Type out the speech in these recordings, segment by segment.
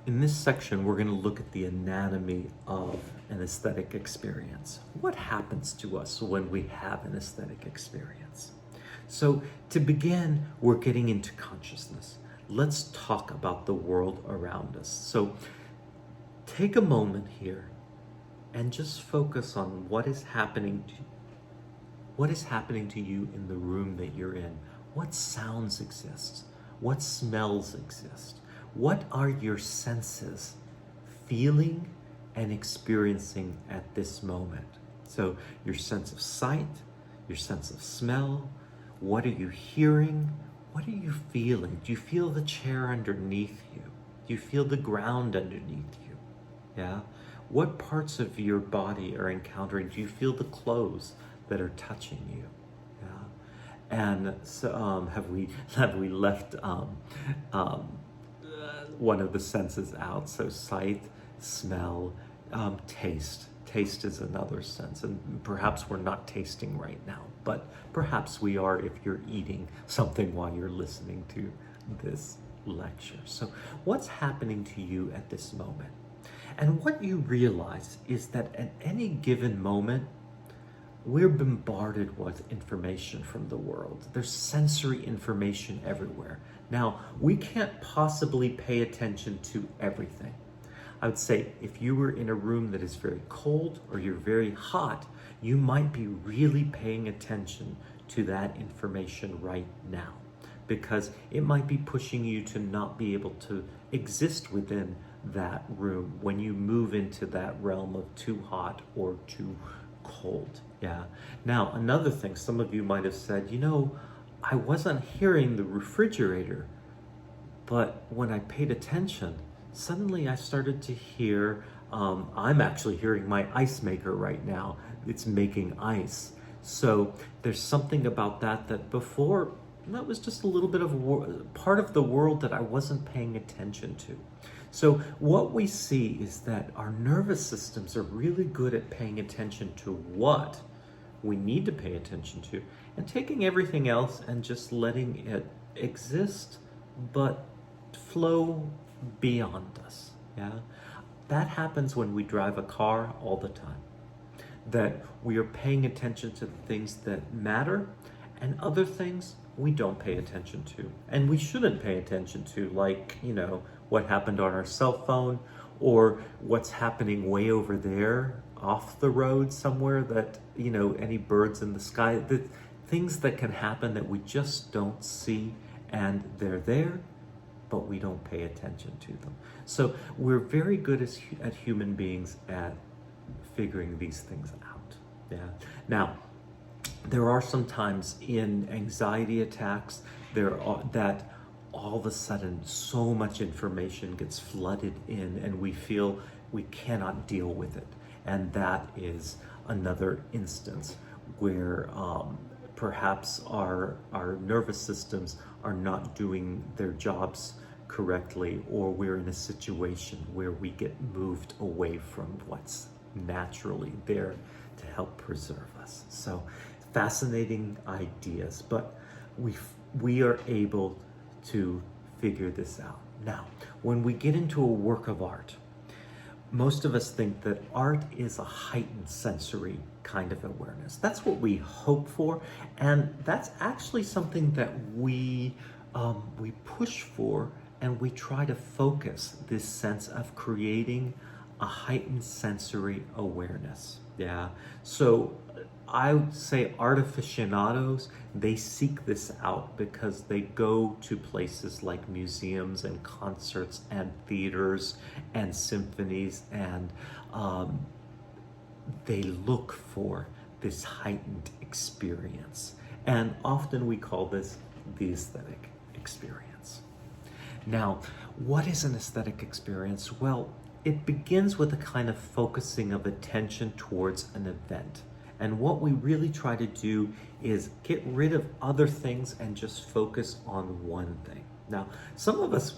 In this section, we're going to look at the anatomy of an aesthetic experience. What happens to us when we have an aesthetic experience? So, to begin, we're getting into consciousness. Let's talk about the world around us. So, take a moment here and just focus on what is happening to you in the room that you're in. What sounds exist? What smells exist? What are your senses feeling and experiencing at this moment? So your sense of sight, your sense of smell, what are you hearing? What are you feeling? Do you feel the chair underneath you? Do you feel the ground underneath you? Yeah? What parts of your body are encountering? Do you feel the clothes that are touching you? And so, have we left one of the senses out? So sight, smell, taste. Taste is another sense, and perhaps we're not tasting right now, but perhaps we are if you're eating something while you're listening to this lecture. So what's happening to you at this moment? And what you realize is that at any given moment, we're bombarded with information from the world. There's sensory information everywhere. Now, we can't possibly pay attention to everything. I would say if you were in a room that is very cold or you're very hot, you might be really paying attention to that information right now, because it might be pushing you to not be able to exist within that room when you move into that realm of too hot or too cold. Yeah. Now, another thing, some of you might have said, I wasn't hearing the refrigerator, but when I paid attention, suddenly I started to hear, I'm actually hearing my ice maker right now. It's making ice. So there's something about that before, that was just a little bit of part of the world that I wasn't paying attention to. So what we see is that our nervous systems are really good at paying attention to what we need to pay attention to, and taking everything else and just letting it exist, but flow beyond us. Yeah, that happens when we drive a car all the time. That we are paying attention to the things that matter, and other things we don't pay attention to, and we shouldn't pay attention to, like, what happened on our cell phone, or what's happening way over there off the road somewhere, that, any birds in the sky, the things that can happen that we just don't see, and they're there, but we don't pay attention to them. So we're very good at human beings at figuring these things out. Yeah. Now, there are some times in anxiety attacks that all of a sudden so much information gets flooded in and we feel we cannot deal with it. And that is another instance where perhaps our nervous systems are not doing their jobs correctly, or we're in a situation where we get moved away from what's naturally there to help preserve us. So fascinating ideas, but we are able to figure this out. Now, when we get into a work of art, most of us think that art is a heightened sensory kind of awareness. That's what we hope for, and that's actually something that we push for, and we try to focus this sense of creating a heightened sensory awareness. Yeah. So I would say art aficionados, they seek this out because they go to places like museums and concerts and theaters and symphonies, and they look for this heightened experience. And often we call this the aesthetic experience. Now, what is an aesthetic experience? Well, it begins with a kind of focusing of attention towards an event. And what we really try to do is get rid of other things and just focus on one thing. Now, some of us,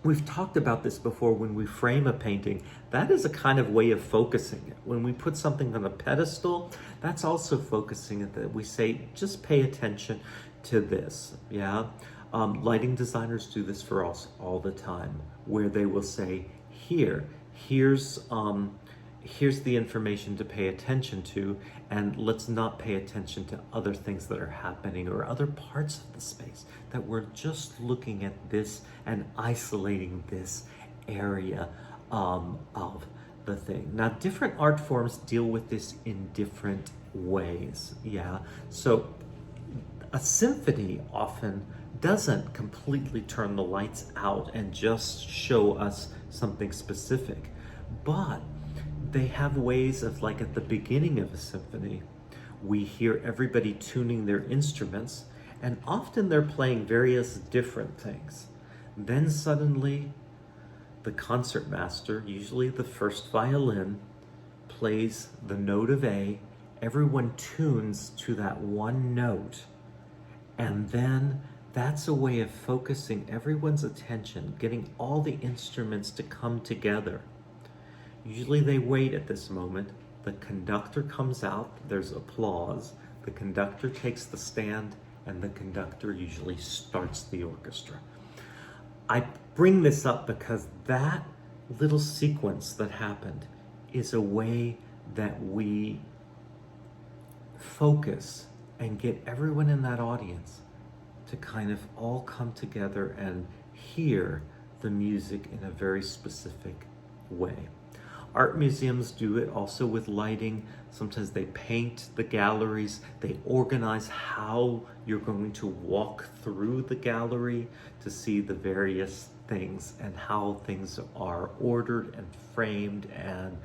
we've talked about this before, when we frame a painting, that is a kind of way of focusing it. When we put something on a pedestal, that's also focusing it, that we say, just pay attention to this, yeah? Lighting designers do this for us all the time, where they will say, here's the information to pay attention to, and let's not pay attention to other things that are happening or other parts of the space, that we're just looking at this and isolating this area of the thing. Now, different art forms deal with this in different ways. Yeah. So a symphony often doesn't completely turn the lights out and just show us something specific, but they have ways of, like at the beginning of a symphony, we hear everybody tuning their instruments, and often they're playing various different things. Then suddenly the concertmaster, usually the first violin, plays the note of A. Everyone tunes to that one note, and then that's a way of focusing everyone's attention, getting all the instruments to come together. Usually they wait at this moment. The conductor comes out, there's applause. The conductor takes the stand, and the conductor usually starts the orchestra. I bring this up because that little sequence that happened is a way that we focus and get everyone in that audience to kind of all come together and hear the music in a very specific way. Art museums do it also with lighting. Sometimes they paint the galleries. They organize how you're going to walk through the gallery to see the various things and how things are ordered and framed, and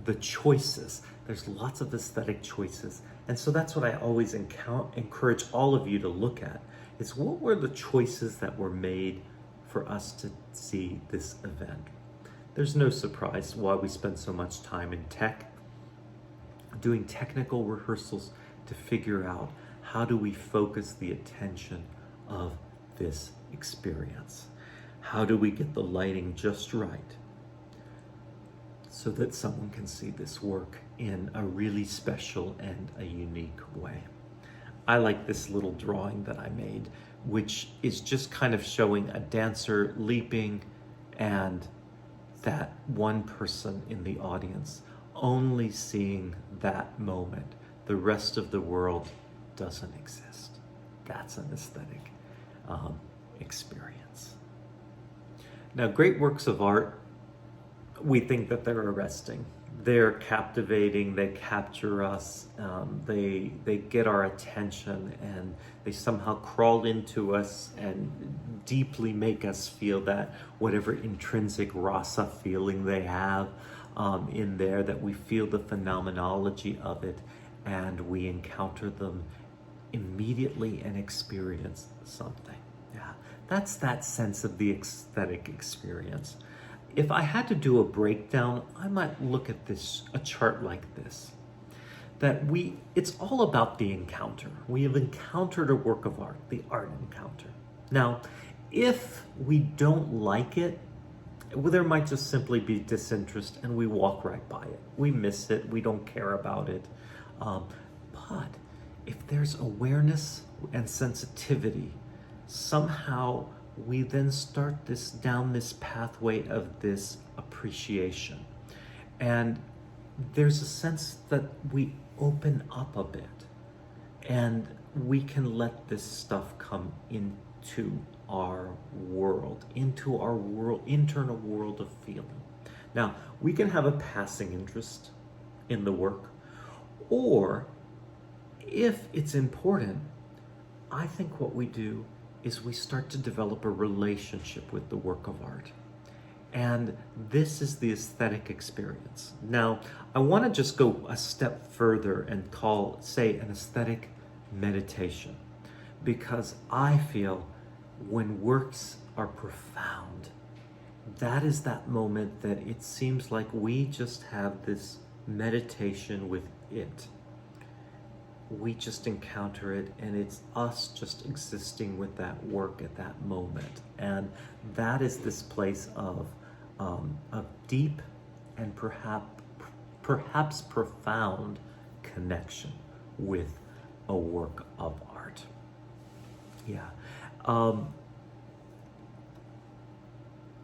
the choices. There's lots of aesthetic choices. And so that's what I always encourage all of you to look at, is what were the choices that were made for us to see this event. There's no surprise why we spend so much time in tech, doing technical rehearsals to figure out how do we focus the attention of this experience. How do we get the lighting just right so that someone can see this work in a really special and a unique way. I like this little drawing that I made, which is just kind of showing a dancer leaping and that one person in the audience only seeing that moment. The rest of the world doesn't exist. That's an aesthetic experience. Now, great works of art, we think that they're arresting. They're captivating, they capture us, they get our attention, and they somehow crawl into us and deeply make us feel that whatever intrinsic rasa feeling they have in there, that we feel the phenomenology of it, and we encounter them immediately and experience something. Yeah, that's that sense of the aesthetic experience. If I had to do a breakdown, I might look at a chart like this. It's all about the encounter. We have encountered a work of art, the art encounter. Now, if we don't like it, well, there might just simply be disinterest and we walk right by it. We miss it, we don't care about it. But if there's awareness and sensitivity, somehow we then start down this pathway of this appreciation. And there's a sense that we open up a bit and we can let this stuff come into our world, internal world of feeling. Now, we can have a passing interest in the work, or if it's important, I think what we do is we start to develop a relationship with the work of art. And this is the aesthetic experience. Now, I want to just go a step further and say an aesthetic meditation, because I feel when works are profound, that is that moment that it seems like we just have this meditation with it. We just encounter it, and it's us just existing with that work at that moment. And that is this place of deep and perhaps profound connection with a work of art. Yeah. Um,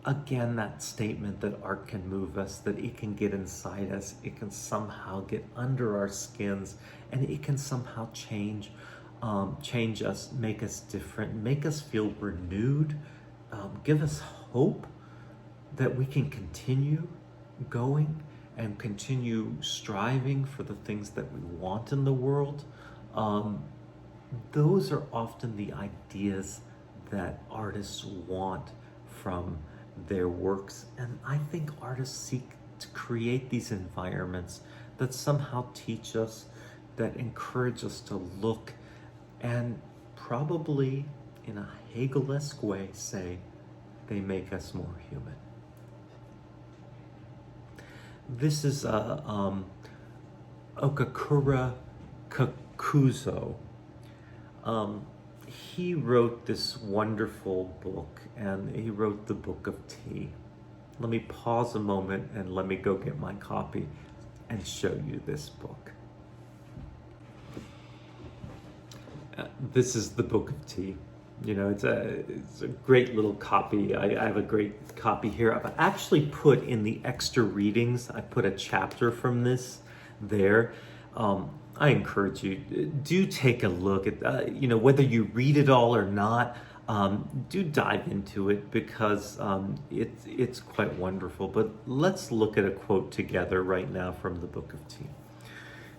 Again, that statement that art can move us, that it can get inside us, it can somehow get under our skins, and it can somehow change us, make us different, make us feel renewed, give us hope that we can continue going and continue striving for the things that we want in the world. Those are often the ideas that artists want from their works. And I think artists seek to create these environments that somehow teach us, that encourage us to look, and probably in a Hegel-esque way say they make us more human. This is Okakura Kakuzo. He wrote this wonderful book, and he wrote the Book of Tea. Let me pause a moment and let me go get my copy and show you this book. This is the Book of Tea. You know, it's a great little copy. I have a great copy here. I've actually put in the extra readings, I put a chapter from this there. I encourage you, do take a look at, you know, whether you read it all or not, do dive into it, because it's quite wonderful. But let's look at a quote together right now from the Book of Tea.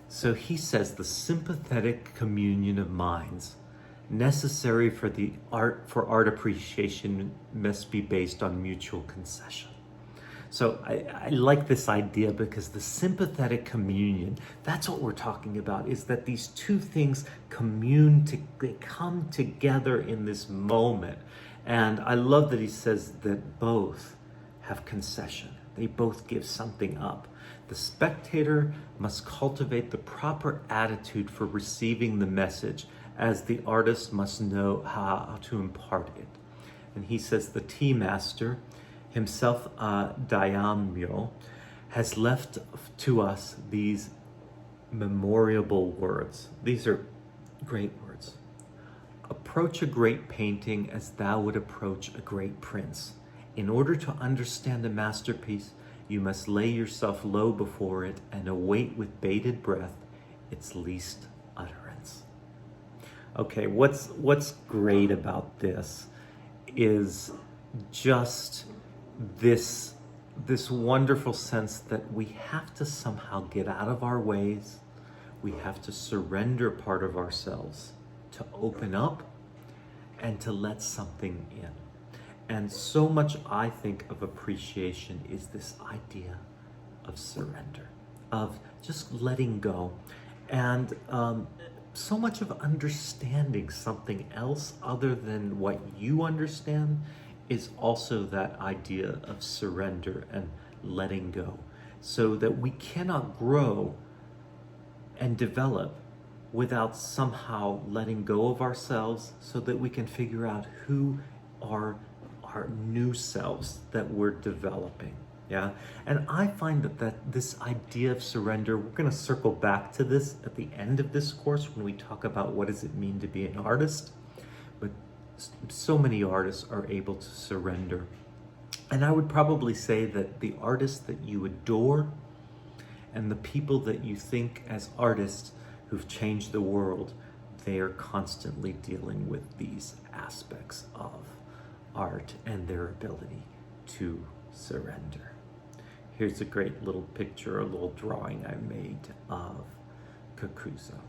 So he says, "The sympathetic communion of minds necessary for art appreciation must be based on mutual concession." So I like this idea, because the sympathetic communion, that's what we're talking about, is that these two things they come together in this moment. And I love that he says that both have concession. They both give something up. The spectator must cultivate the proper attitude for receiving the message, as the artist must know how to impart it. And he says the tea master, himself Daimyo, has left to us these memorable words. These are great words. "Approach a great painting as thou would approach a great prince. In order to understand a masterpiece, you must lay yourself low before it and await with bated breath its least utterance." Okay, what's great about this is just this wonderful sense that we have to somehow get out of our ways. We have to surrender part of ourselves to open up and to let something in. And so much, I think, of appreciation is this idea of surrender, of just letting go. And so much of understanding something else other than what you understand is also that idea of surrender and letting go, so that we cannot grow and develop without somehow letting go of ourselves, so that we can figure out who are our new selves that we're developing. Yeah. And I find that this idea of surrender, we're going to circle back to this at the end of this course when we talk about what does it mean to be an artist. But so many artists are able to surrender. And I would probably say that the artists that you adore and the people that you think as artists who've changed the world, they are constantly dealing with these aspects of art and their ability to surrender. Here's a great little picture, a little drawing I made of Kakuzo.